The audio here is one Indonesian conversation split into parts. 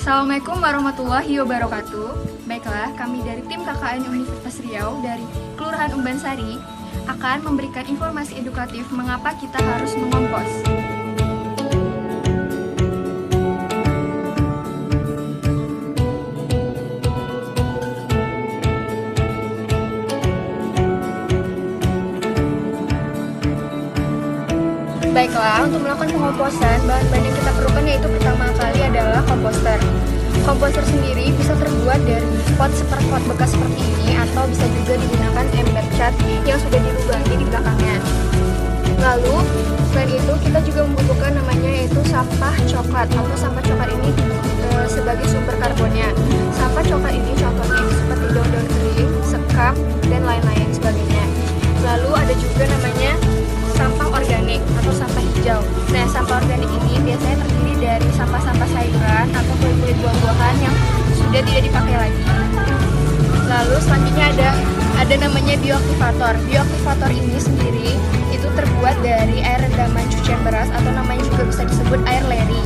Assalamualaikum warahmatullahi wabarakatuh. Baiklah, kami dari tim KKN Universitas Riau dari Kelurahan Umbansari akan memberikan informasi edukatif mengapa kita harus mengompos. Baiklah, untuk melakukan pengomposan, bahan-bahan yang kita perlukan yaitu pertama kali adalah komposter. Komposter sendiri bisa terbuat dari pot bekas seperti ini atau bisa juga digunakan ember cat yang sudah dilubangi di belakangnya. Lalu, selain itu kita juga membutuhkan namanya yaitu sampah coklat atau sampah coklat ini sebagai sumber karbonnya. Sampah coklat ini contohnya seperti daun-daun kering, sekam, dan lain-lain sebagainya. Lalu ada juga namanya sampah organik atau sampah hijau. Nah, sampah organik ini biasanya terdiri dari sampah-sampah sayuran atau kulit-kulit buah-buahan yang sudah tidak dipakai lagi. Lalu selanjutnya ada namanya bioaktivator. Bioaktivator ini sendiri itu terbuat dari air rendaman cucian beras atau namanya juga bisa disebut air leri.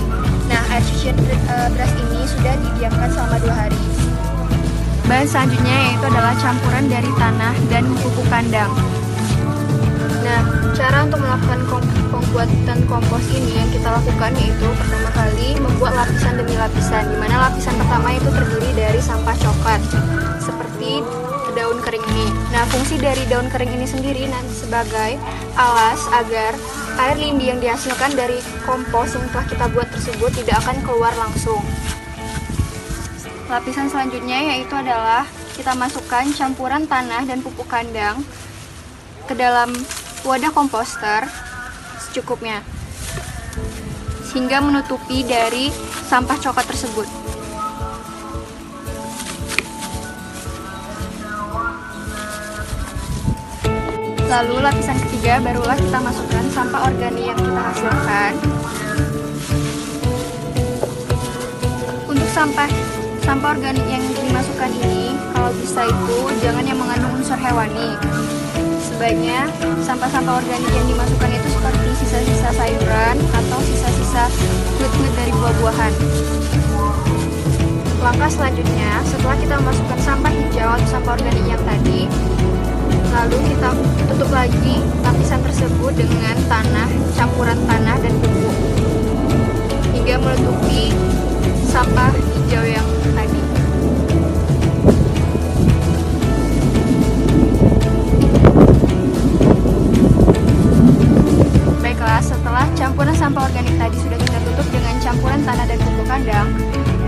Nah, air cucian beras ini sudah didiamkan selama 2 hari. Bahan selanjutnya yaitu adalah campuran dari tanah dan pupuk kandang. Nah, cara untuk melakukan pembuatan kompos ini yang kita lakukan yaitu pertama kali membuat lapisan demi lapisan, di mana lapisan pertama itu terdiri dari sampah coklat seperti daun kering ini. Nah, fungsi dari daun kering ini sendiri nanti sebagai alas agar air lindi yang dihasilkan dari kompos yang telah kita buat tersebut tidak akan keluar langsung. Lapisan selanjutnya yaitu adalah kita masukkan campuran tanah dan pupuk kandang ke dalam wadah komposter secukupnya sehingga menutupi dari sampah coklat tersebut. Lalu lapisan ketiga barulah kita masukkan sampah organik yang kita hasilkan. Untuk sampah organik yang dimasukkan ini kalau bisa itu jangan yang mengandung unsur hewani. Sebaiknya sampah-sampah organik yang dimasukkan itu seperti sisa-sisa sayuran atau sisa-sisa kulit-kulit dari buah-buahan. Langkah selanjutnya, setelah kita memasukkan sampah hijau atau sampah organik yang tadi, lalu kita tutup lagi lapisan tersebut dengan tanah, campuran tanah dan pupuk hingga menutupi sampah hijau yang tadi. Setelah campuran sampah organik tadi sudah kita tutup dengan campuran tanah dan pupuk kandang,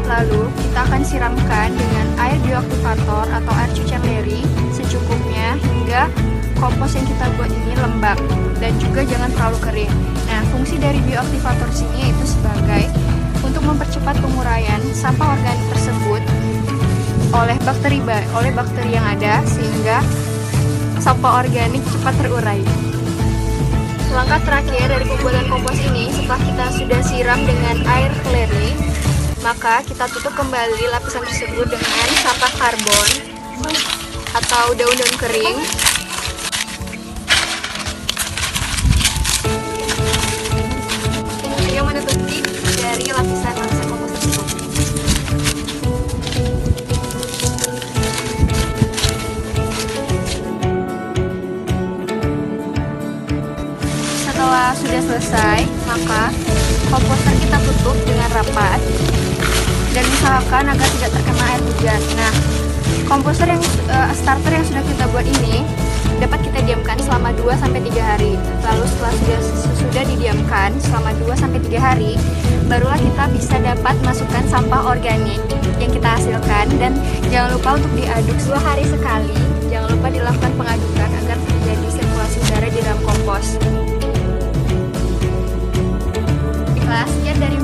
lalu kita akan siramkan dengan air bioaktivator atau air cucian leri secukupnya hingga kompos yang kita buat ini lembab dan juga jangan terlalu kering. Nah, fungsi dari bioaktivator sini yaitu sebagai untuk mempercepat penguraian sampah organik tersebut oleh bakteri yang ada sehingga sampah organik cepat terurai. Langkah terakhir dari pembuatan kompos ini, setelah kita sudah siram dengan air leri, maka kita tutup kembali lapisan tersebut dengan sampah karbon atau daun-daun kering. Yang menutupi dari lapisan kompos tersebut. Setelah sudah selesai, maka komposter kita tutup dengan rapat dan usahakan agar tidak terkena air hujan. Nah, komposter yang starter yang sudah kita buat ini dapat kita diamkan selama 2-3 hari. Lalu setelah sudah didiamkan selama 2-3 hari, barulah kita bisa dapat masukkan sampah organik yang kita hasilkan, dan jangan lupa untuk diaduk 2 hari sekali. Jangan lupa dilakukan pengadukan agar terjadi sirkulasi udara di dalam kompos. Sekian dari